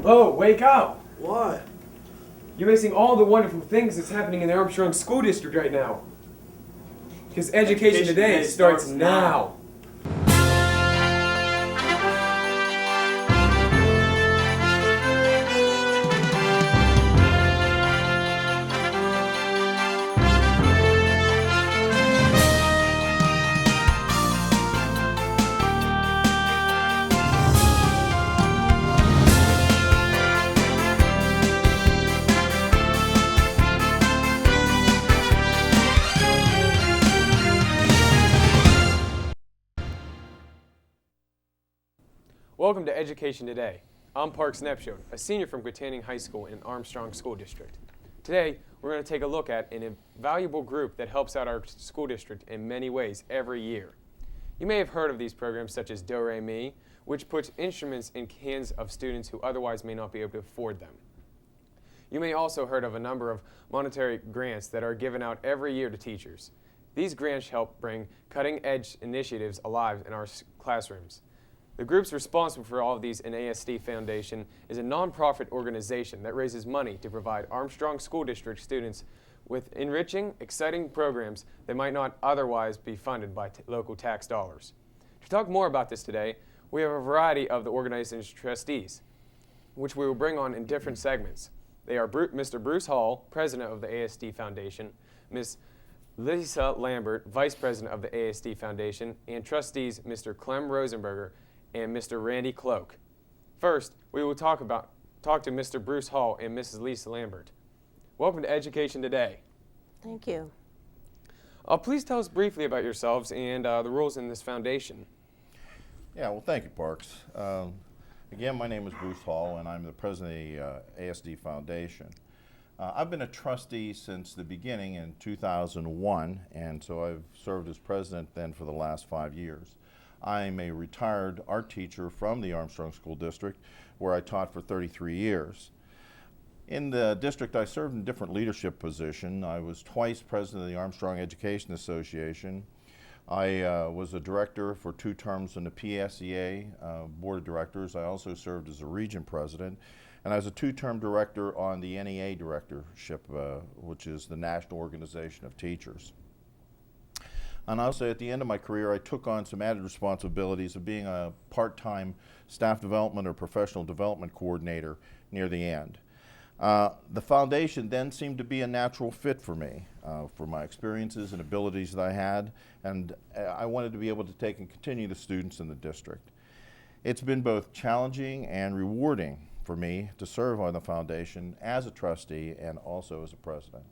Oh, wake up! What? You're missing all the wonderful things that's happening in the Armstrong School District right now. Because Education Today starts now. Welcome to Education Today. I'm Parks Nepshield, a senior from Quintanning High School in Armstrong School District. Today, we're going to take a look at an invaluable group that helps out our school district in many ways every year. You may have heard of these programs such as Do Re Mi, which puts instruments in hands of students who otherwise may not be able to afford them. You may also heard of a number of monetary grants that are given out every year to teachers. These grants help bring cutting-edge initiatives alive in our classrooms. The groups responsible for all of these in AHS-TV Foundation is a nonprofit organization that raises money to provide Armstrong School District students with enriching, exciting programs that might not otherwise be funded by local tax dollars. To talk more about this today, we have a variety of the organization's trustees, which we will bring on in different segments. They are Mr. Bruce Hall, President of the AHS-TV Foundation, Ms. Lisa Lambert, Vice President of the AHS-TV Foundation, and trustees Mr. Clem Rosenberger and Mr. Randy Cloak. First, we will talk to Mr. Bruce Hall and Mrs. Lisa Lambert. Welcome to Education Today. Thank you. Please tell us briefly about yourselves and the roles in this foundation. Yeah, well, thank you, Parks. Again, my name is Bruce Hall, and I'm the president of the AHS-TV Foundation. I've been a trustee since the beginning in 2001, and so I've served as president then for the last 5 years. I'm a retired art teacher from the Armstrong School District, where I taught for 33 years. In the district, I served in different leadership positions. I was twice president of the Armstrong Education Association. I was a director for 2 terms on the PSEA Board of Directors. I also served as a region president, and I was a 2-term director on the NEA directorship, which is the National Organization of Teachers. And also at the end of my career, I took on some added responsibilities of being a part-time staff development or professional development coordinator near the end. The foundation then seemed to be a natural fit for me, for my experiences and abilities that I had, and I wanted to be able to take and continue the students in the district. It's been both challenging and rewarding for me to serve on the foundation as a trustee and also as a president.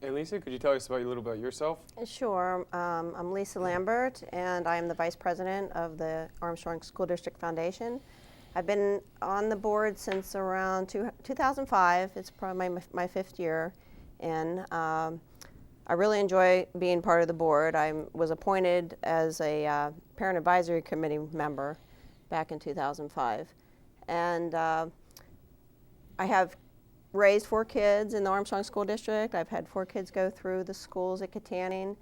Hey Lisa, could you tell us a little about yourself? Sure. I'm Lisa Lambert, and I'm the Vice President of the Armstrong School District Foundation. I've been on the board since around 2005. It's probably my 5th year, and I really enjoy being part of the board. I was appointed as a Parent Advisory Committee member back in 2005. And I have raised 4 kids in the Armstrong School District. I've had 4 kids go through the schools at Quintanning,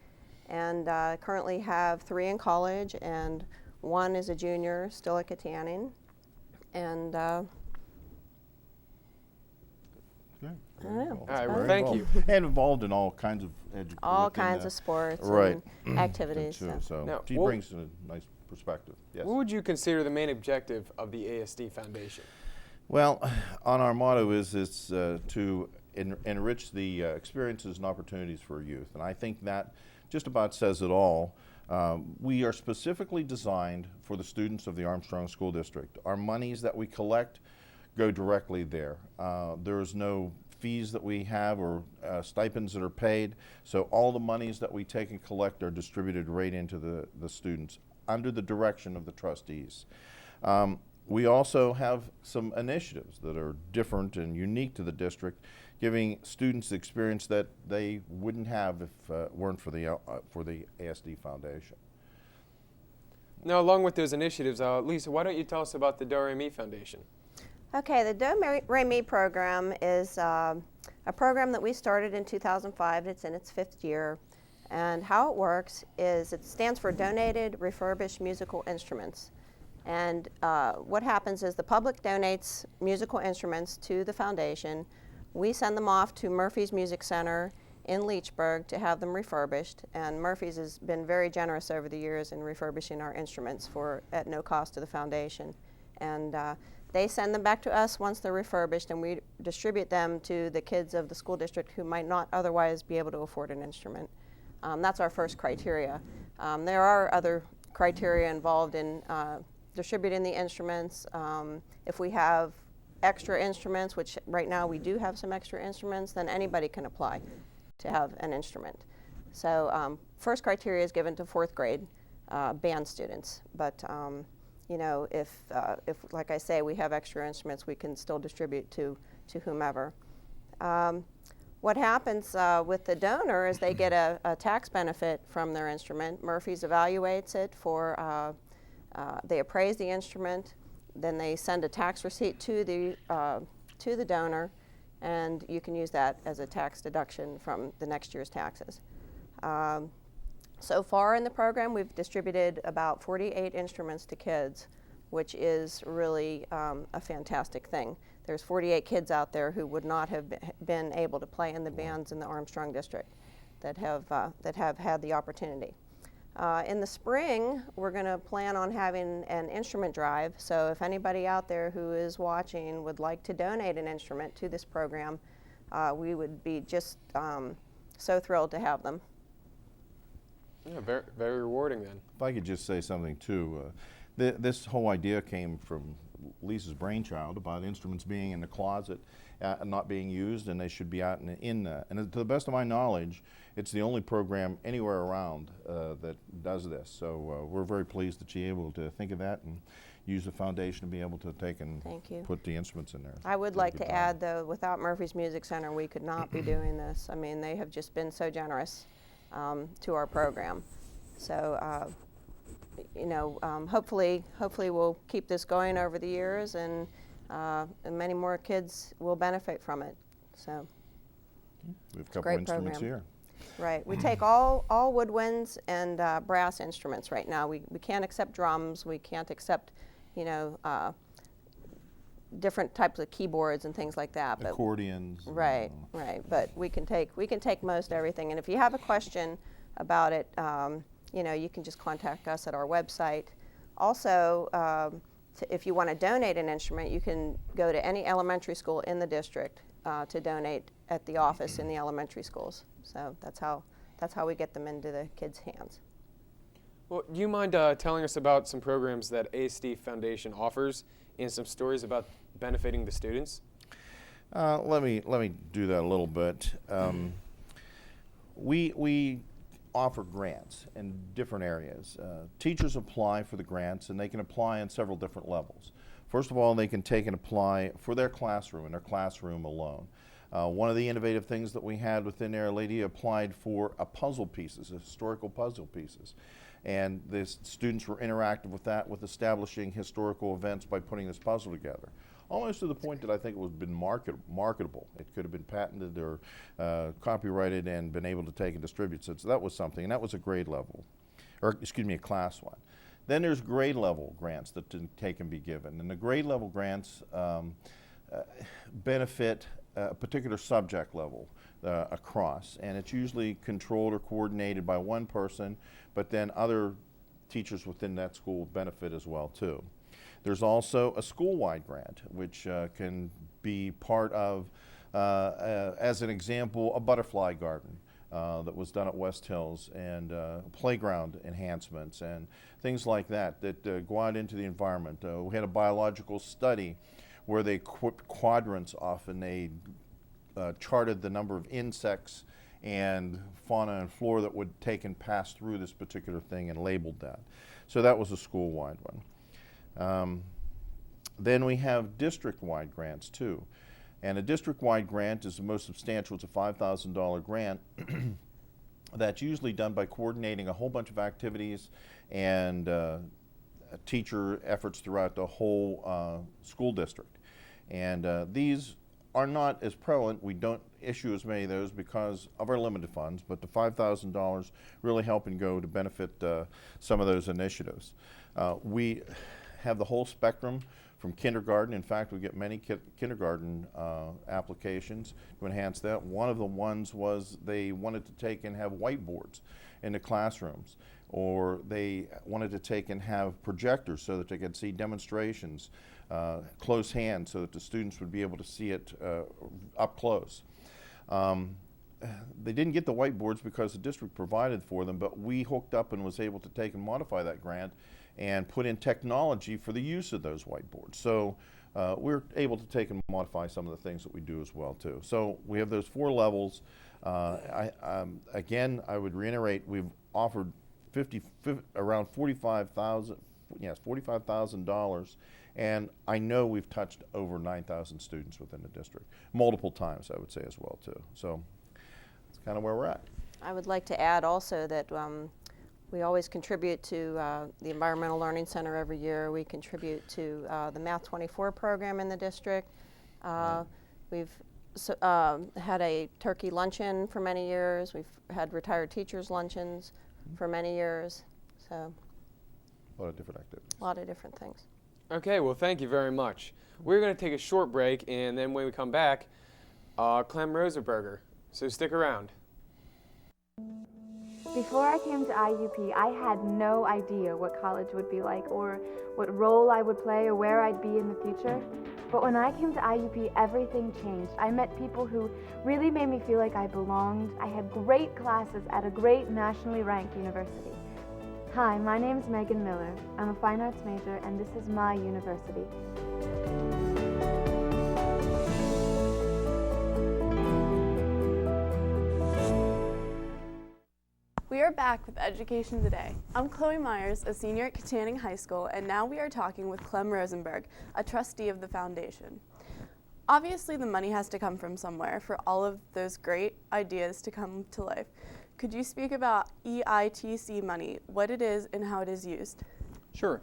and currently have 3 in college, and 1 is a junior still at Quintanning. And I don't know. All right, well, thank you. And involved in all kinds of education. All kinds of sports right. and activities. So Now, she brings a nice perspective. Yes. What would you consider the main objective of the AHS-TV Foundation? Well, on our motto is to enrich the experiences and opportunities for youth, and I think that just about says it all. We are specifically designed for the students of the Armstrong School District. Our monies that we collect go directly there. There is no fees that we have or stipends that are paid, so all the monies that we take and collect are distributed right into the students under the direction of the trustees. We also have some initiatives that are different and unique to the district, giving students the experience that they wouldn't have if it weren't for the AHS-TV Foundation. Now, along with those initiatives, Lisa, why don't you tell us about the Do Re Mi Foundation? Okay, the Do Re Mi program is a program that we started in 2005. It's in its 5th year. And how it works is it stands for Donated Refurbished Musical Instruments. And what happens is the public donates musical instruments to the foundation. We send them off to Murphy's Music Center in Leechburg to have them refurbished, and Murphy's has been very generous over the years in refurbishing our instruments at no cost to the foundation. And they send them back to us once they're refurbished, and we distribute them to the kids of the school district who might not otherwise be able to afford an instrument. That's our first criteria. There are other criteria involved in distributing the instruments. If we have extra instruments, which right now we do have some extra instruments, then anybody can apply to have an instrument. So first criteria is given to fourth grade band students, but you know, if like I say, we have extra instruments, we can still distribute to whomever. What happens with the donor is they get a tax benefit from their instrument. Murphy's evaluates it for, they appraise the instrument, then they send a tax receipt to the donor, and you can use that as a tax deduction from the next year's taxes. So far in the program, we've distributed about 48 instruments to kids, which is really a fantastic thing. There's 48 kids out there who would not have been able to play in the bands in the Armstrong District that have had the opportunity. In the spring, we're going to plan on having an instrument drive. So if anybody out there who is watching would like to donate an instrument to this program, we would be just so thrilled to have them. Yeah, very, very rewarding then. If I could just say something too, this whole idea came from Lisa's brainchild about instruments being in the closet and not being used, and they should be out in that. And to the best of my knowledge, it's the only program anywhere around that does this. So we're very pleased that she's able to think of that and use the foundation to be able to take and put the instruments in there. I would like to add, though, without Murphy's Music Center, we could not be doing this. I mean, they have just been so generous to our program. So, you know, hopefully we'll keep this going over the years, and many more kids will benefit from it. So, we have a couple instruments here. Right. We take all woodwinds and brass instruments right now. We can't accept drums. We can't accept, you know, different types of keyboards and things like that. But accordions. Right, right. But we can take most everything. And if you have a question about it, you know, you can just contact us at our website. Also, if you want to donate an instrument, you can go to any elementary school in the district to donate at the office in the elementary schools. So that's how we get them into the kids' hands. Well, do you mind telling us about some programs that AHS-TV Foundation offers and some stories about benefiting the students? Let me do that a little bit. We offer grants in different areas. Teachers apply for the grants, and they can apply on several different levels. First of all, they can take and apply for their classroom and their classroom alone. One of the innovative things that we had within there, a lady applied for puzzle pieces, historical puzzle pieces. And the students were interactive with that, with establishing historical events by putting this puzzle together. Almost to the point that I think it was been marketable. It could have been patented or copyrighted and been able to take and distribute. So that was something, and that was a grade level, or excuse me, a class one. Then there's grade level grants that can be given. And the grade level grants benefit a particular subject level across. And it's usually controlled or coordinated by one person, but then other teachers within that school benefit as well too. There's also a school-wide grant, which can be part of, as an example, a butterfly garden that was done at West Hills, and playground enhancements and things like that go out into the environment. We had a biological study where they equipped quadrants off, and they charted the number of insects and fauna and flora that would take and pass through this particular thing and labeled that. So that was a school-wide one. Then we have district-wide grants too. And a district-wide grant is the most substantial. It's a $5,000 grant that's usually done by coordinating a whole bunch of activities and teacher efforts throughout the whole school district. And these are not as prevalent. We don't issue as many of those because of our limited funds, but the $5,000 really help and go to benefit some of those initiatives. We have the whole spectrum from kindergarten. In fact, we get many kindergarten applications to enhance that. One of the ones was they wanted to take and have whiteboards in the classrooms, or they wanted to take and have projectors so that they could see demonstrations close hand so that the students would be able to see it up close. They didn't get the whiteboards because the district provided for them, but we hooked up and was able to take and modify that grant and put in technology for the use of those whiteboards. So we're able to take and modify some of the things that we do as well too. So we have those 4 levels. Again, I would reiterate, we've offered around $45,000, and I know we've touched over 9,000 students within the district, multiple times I would say as well too. So that's kind of where we're at. I would like to add also that we always contribute to the Environmental Learning Center every year. We contribute to the Math 24 program in the district. We've had a turkey luncheon for many years. We've had retired teachers luncheons for many years. So A lot of different activities. a lot of different things. Okay, well, thank you very much. We're going to take a short break, and then when we come back, Clem Rosenberger. So stick around. Before I came to IUP, I had no idea what college would be like or what role I would play or where I'd be in the future. But when I came to IUP, everything changed. I met people who really made me feel like I belonged. I had great classes at a great nationally ranked university. Hi, my name is Megan Miller. I'm a fine arts major, and this is my university. We are back with Education Today. I'm Chloe Myers, a senior at Katanning High School, and now we are talking with Clem Rosenberg, a trustee of the foundation. Obviously, the money has to come from somewhere for all of those great ideas to come to life. Could you speak about EITC money, what it is and how it is used? Sure.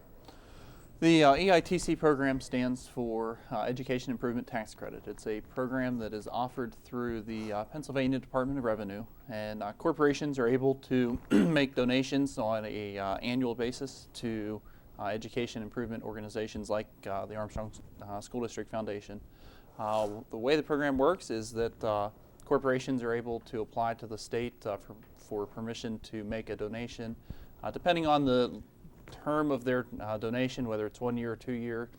The EITC program stands for Education Improvement Tax Credit. It's a program that is offered through the Pennsylvania Department of Revenue, and corporations are able to make donations on a annual basis to education improvement organizations like the Armstrong School District Foundation. The way the program works is that corporations are able to apply to the state for permission to make a donation. Depending on the term of their donation, whether it's 1 year or 2 year,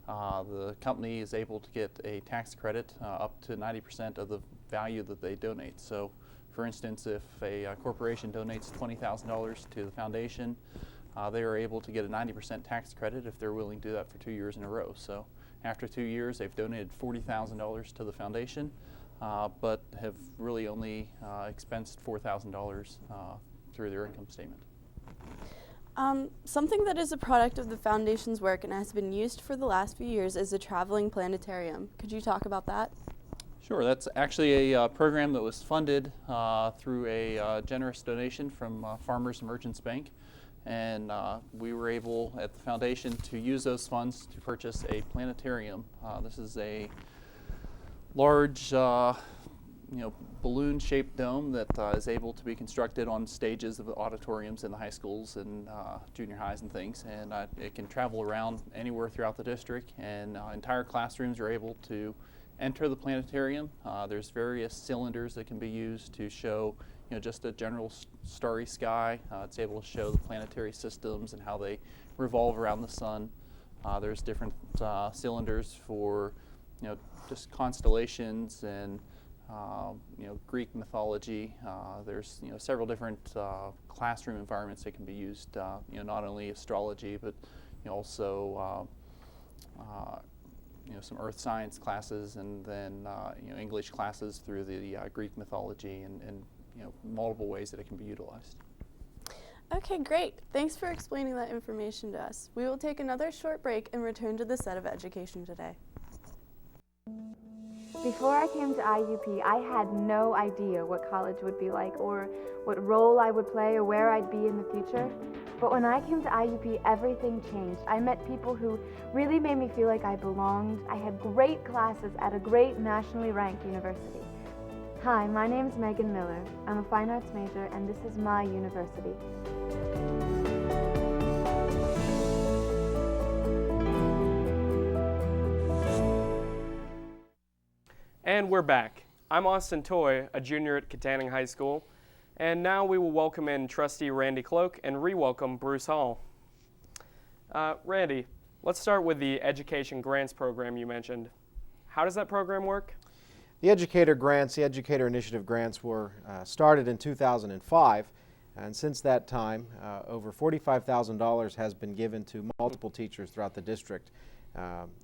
the company is able to get a tax credit up to 90% of the value that they donate. So, for instance, if a corporation donates $20,000 to the foundation, they are able to get a 90% tax credit if they're willing to do that for 2 years in a row. So, after 2 years, they've donated $40,000 to the foundation, but have really only expensed $4,000 through their income statement. Something that is a product of the foundation's work and has been used for the last few years is a traveling planetarium. Could you talk about that? Sure, that's actually a program that was funded through a generous donation from Farmers and Merchants Bank, and we were able at the foundation to use those funds to purchase a planetarium. This is a large balloon-shaped dome that is able to be constructed on stages of the auditoriums in the high schools and junior highs and things, and it can travel around anywhere throughout the district, and entire classrooms are able to enter the planetarium. There's various cylinders that can be used to show just a general starry sky. It's able to show the planetary systems and how they revolve around the sun. There's different cylinders for just constellations and Greek mythology. There's several different classroom environments that can be used. Not only astrology, but also some earth science classes, and then English classes through the Greek mythology, and multiple ways that it can be utilized. Okay, great. Thanks for explaining that information to us. We will take another short break and return to the set of Education Today. Before I came to IUP, I had no idea what college would be like or what role I would play or where I'd be in the future. But when I came to IUP, everything changed. I met people who really made me feel like I belonged. I had great classes at a great nationally ranked university. Hi, my name is Megan Miller. I'm a fine arts major, and this is my university. And we're back. I'm Austin Toy, a junior at Katanning High School, and now we will welcome in Trustee Randy Cloak and re-welcome Bruce Hall. Randy, let's start with the Education Grants Program you mentioned. How does that program work? The Educator Grants, the Educator Initiative Grants were started in 2005, and since that time, over $45,000 has been given to multiple teachers throughout the district,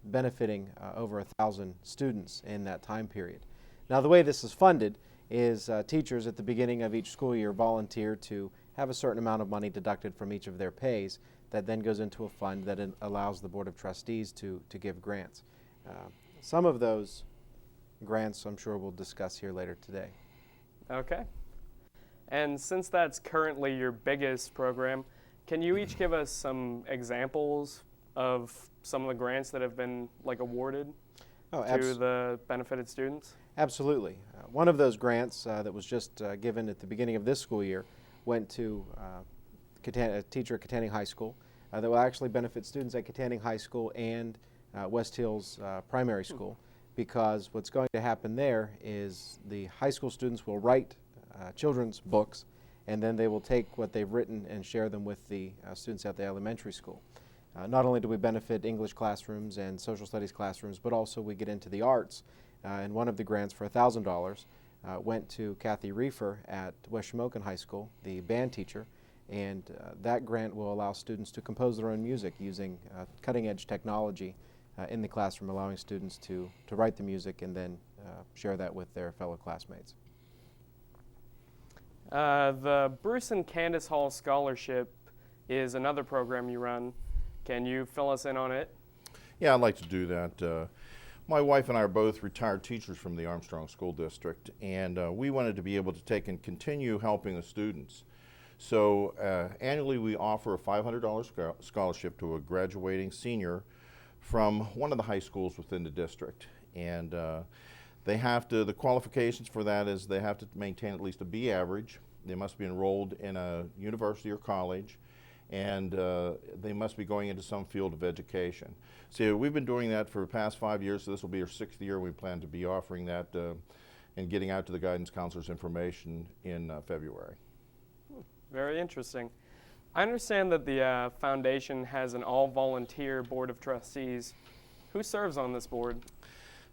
benefiting over 1,000 students in that time period. Now, the way this is funded is teachers at the beginning of each school year volunteer to have a certain amount of money deducted from each of their pays that then goes into a fund that allows the Board of Trustees to give grants. Some of those grants I'm sure we'll discuss here later today. Okay. And since that's currently your biggest program, can you each give us some examples of some of the grants that have been awarded to the benefited students? Absolutely. One of those grants that was just given at the beginning of this school year went to a teacher at Katanning High School that will actually benefit students at Katanning High School and West Hills Primary School, because what's going to happen there is the high school students will write children's books, and then they will take what they've written and share them with the students at the elementary school. Not only do we benefit English classrooms and social studies classrooms, but also we get into the arts. And one of the grants for $1,000 went to Kathy Reefer at West Shamokin High School, the band teacher, and that grant will allow students to compose their own music using cutting-edge technology in the classroom, allowing students to write the music and then share that with their fellow classmates. The Bruce and Candace Hall Scholarship is another program you run. Can you fill us in on it? Yeah, I'd like to do that. My wife and I are both retired teachers from the Armstrong School District, and we wanted to be able to take and continue helping the students. So annually we offer a $500 scholarship to a graduating senior from one of the high schools within the district. And the qualifications for that is they have to maintain at least a B average. They must be enrolled in a university or college, and they must be going into some field of education. So we've been doing that for the past 5 years, so this will be our 6th year. We plan to be offering that and getting out to the guidance counselors information in February. Very interesting. I understand that the foundation has an all-volunteer board of trustees. Who serves on this board?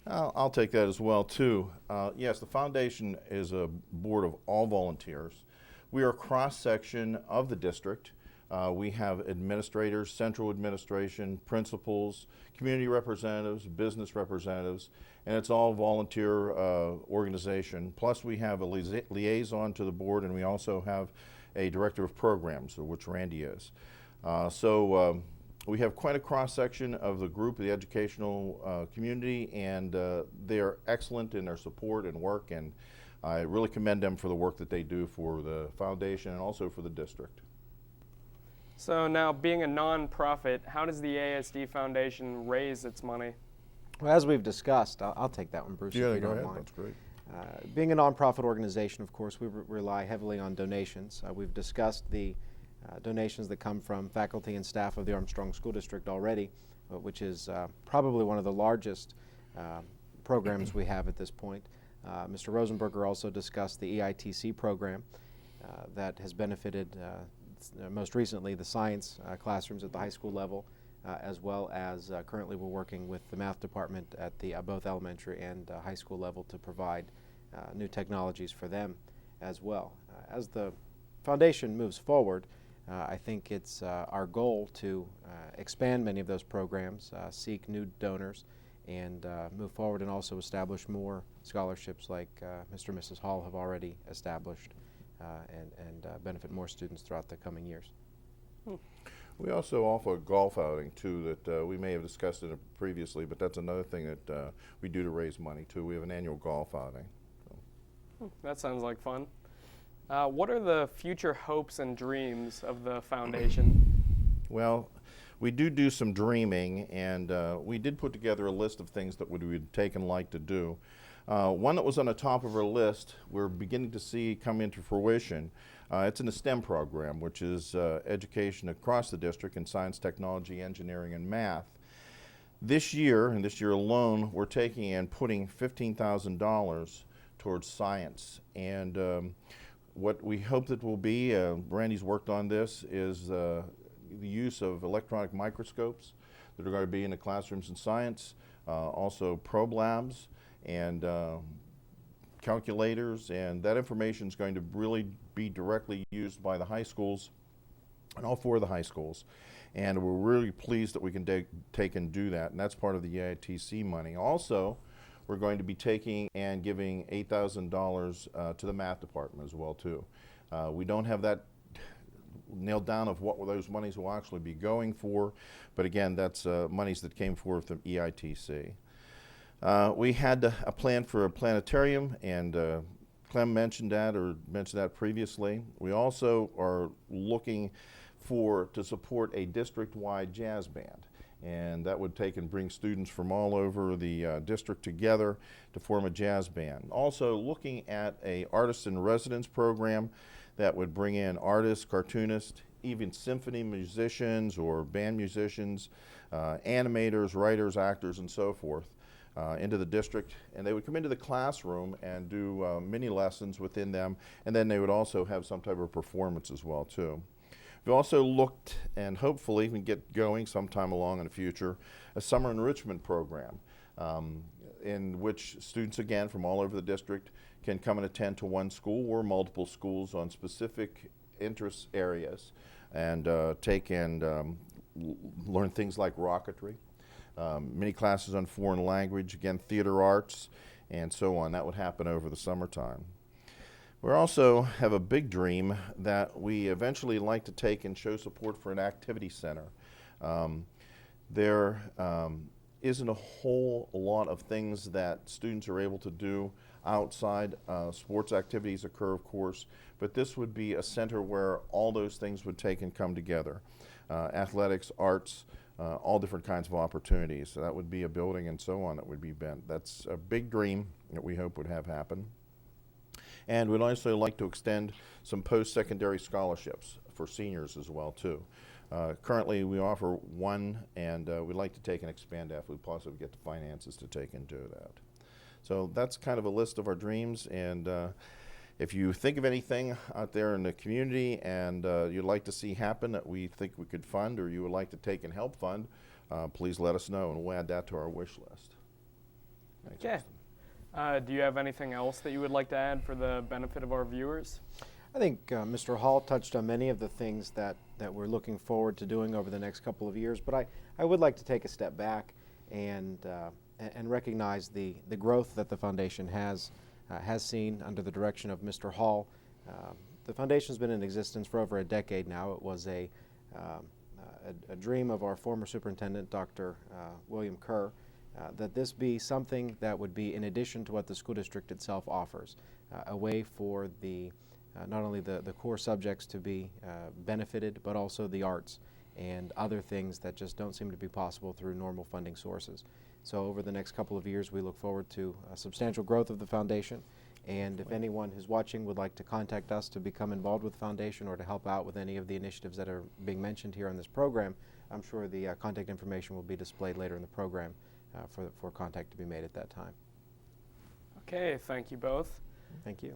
I'll take that as well, too. Yes, the foundation is a board of all volunteers. We are a cross-section of the district. We have administrators, central administration, principals, community representatives, business representatives, and it's all volunteer organization. Plus we have a liaison to the board, and we also have a director of programs, which Randy is. We have quite a cross-section of the group, the educational community, and they are excellent in their support and work, and I really commend them for the work that they do for the foundation and also for the district. So now, being a non-profit, how does the ASD Foundation raise its money? Well, as we've discussed, I'll take that one, Bruce, Yeah, if you go don't ahead. mind. That's great. Being a nonprofit organization, of course, we rely heavily on donations. We've discussed the donations that come from faculty and staff of the Armstrong School District already, which is probably one of the largest programs we have at this point. Mr. Rosenberger also discussed the EITC program that has benefited most recently the science classrooms at the high school level, as well as currently we're working with the math department at the both elementary and high school level to provide new technologies for them as well. As the foundation moves forward, I think it's our goal to expand many of those programs, seek new donors, and move forward and also establish more scholarships like Mr. and Mrs. Hall have already established and benefit more students throughout the coming years. We also offer a golf outing too that we may have discussed it previously, but that's another thing that we do to raise money too. We have an annual golf outing. That sounds like fun. What are the future hopes and dreams of the foundation? Well, we do some dreaming, and we did put together a list of things that we would take and like to do. One that was on the top of our list, we're beginning to see come into fruition. It's in the STEM program, which is education across the district in science, technology, engineering, and math. This year, and this year alone, we're taking and putting $15,000 towards science. And what we hope that will be, Randy's worked on this, is the use of electronic microscopes that are going to be in the classrooms in science, also probe labs and calculators, and that information is going to really be directly used by the high schools and all 4 of the high schools. And we're really pleased that we can take and do that, and that's part of the EITC money. Also, we're going to be taking and giving $8,000 to the math department as well too. We don't have that nailed down of what those monies will actually be going for, but again, that's monies that came forth from EITC. We had a plan for a planetarium, and Clem mentioned that previously. We also are looking to support a district-wide jazz band, and that would take and bring students from all over the district together to form a jazz band. Also looking at a artist in residence program that would bring in artists, cartoonists, even symphony musicians or band musicians, animators, writers, actors, and so forth into the district, and they would come into the classroom and do mini lessons within them, and then they would also have some type of performance as well too. We've also looked, and hopefully we can get going sometime along in the future, a summer enrichment program in which students, again, from all over the district can come and attend to one school or multiple schools on specific interest areas and take and learn things like rocketry, many classes on foreign language, again, theater arts, and so on. That would happen over the summertime. We also have a big dream that we eventually like to take and show support for an activity center. There isn't a whole lot of things that students are able to do outside. Sports activities occur, of course, but this would be a center where all those things would take and come together. Athletics, arts, all different kinds of opportunities. So that would be a building and so on that would be bent. That's a big dream that we hope would have happen. And we'd also like to extend some post-secondary scholarships for seniors as well too. Currently we offer one, and we'd like to take and expand that if we possibly get the finances to take and do that. So that's kind of a list of our dreams, and if you think of anything out there in the community and you'd like to see happen that we think we could fund, or you would like to take and help fund, please let us know and we'll add that to our wish list. Thanks, Okay. Austin. Do you have anything else that you would like to add for the benefit of our viewers? I think Mr. Hall touched on many of the things that we're looking forward to doing over the next couple of years, but I would like to take a step back and recognize the growth that the foundation has seen under the direction of Mr. Hall. The foundation's been in existence for over a decade now. It was a dream of our former superintendent, Dr. William Kerr, that this be something that would be in addition to what the school district itself offers, a way for not only the core subjects to be benefited, but also the arts and other things that just don't seem to be possible through normal funding sources. So over the next couple of years, we look forward to a substantial growth of the foundation, and if anyone who's watching would like to contact us to become involved with the foundation or to help out with any of the initiatives that are being mentioned here on this program, I'm sure the contact information will be displayed later in the program for contact to be made at that time. Okay, thank you both. Thank you.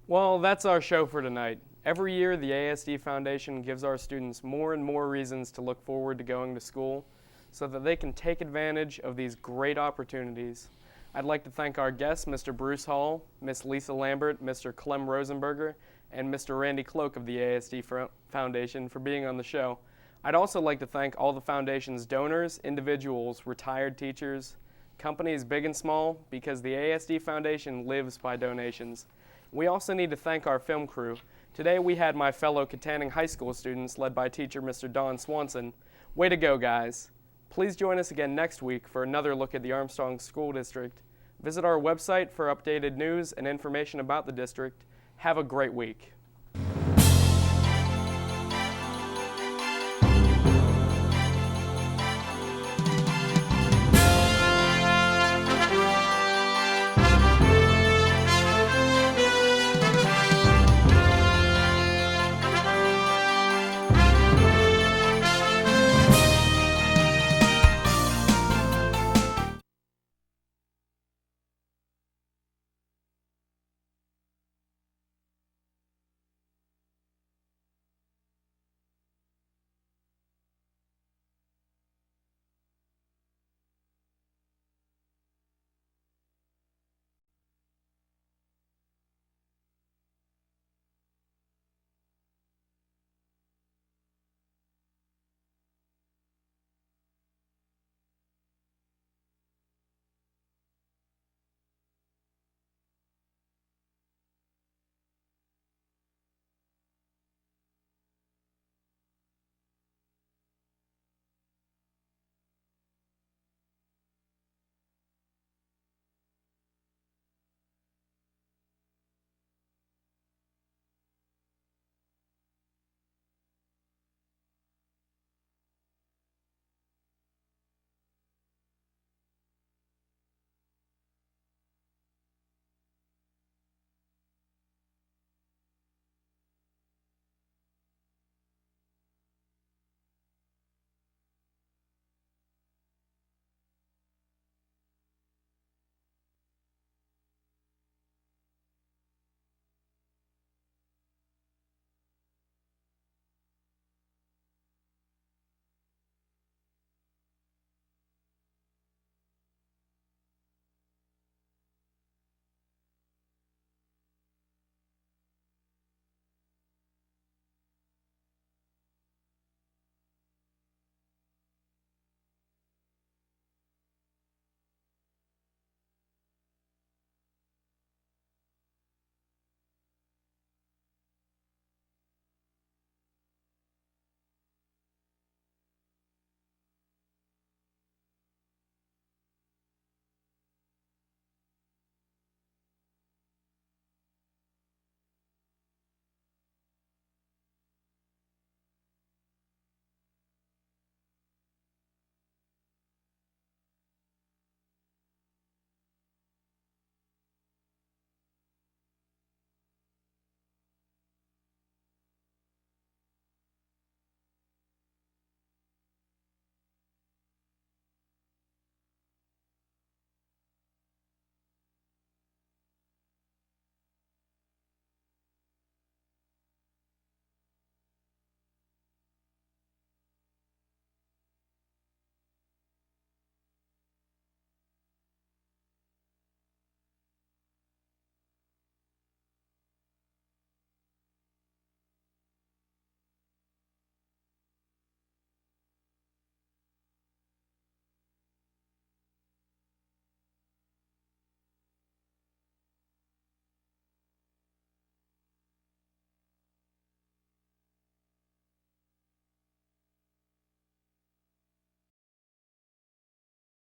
Well, that's our show for tonight. Every year, the ASD Foundation gives our students more and more reasons to look forward to going to school so that they can take advantage of these great opportunities. I'd like to thank our guests, Mr. Bruce Hall, Miss Lisa Lambert, Mr. Clem Rosenberger, and Mr. Randy Cloak of the ASD Foundation for being on the show. I'd also like to thank all the Foundation's donors, individuals, retired teachers, companies big and small, because the ASD Foundation lives by donations. We also need to thank our film crew. Today we had my fellow Katanning High School students led by teacher Mr. Don Swanson. Way to go, guys. Please join us again next week for another look at the Armstrong School District. Visit our website for updated news and information about the district. Have a great week.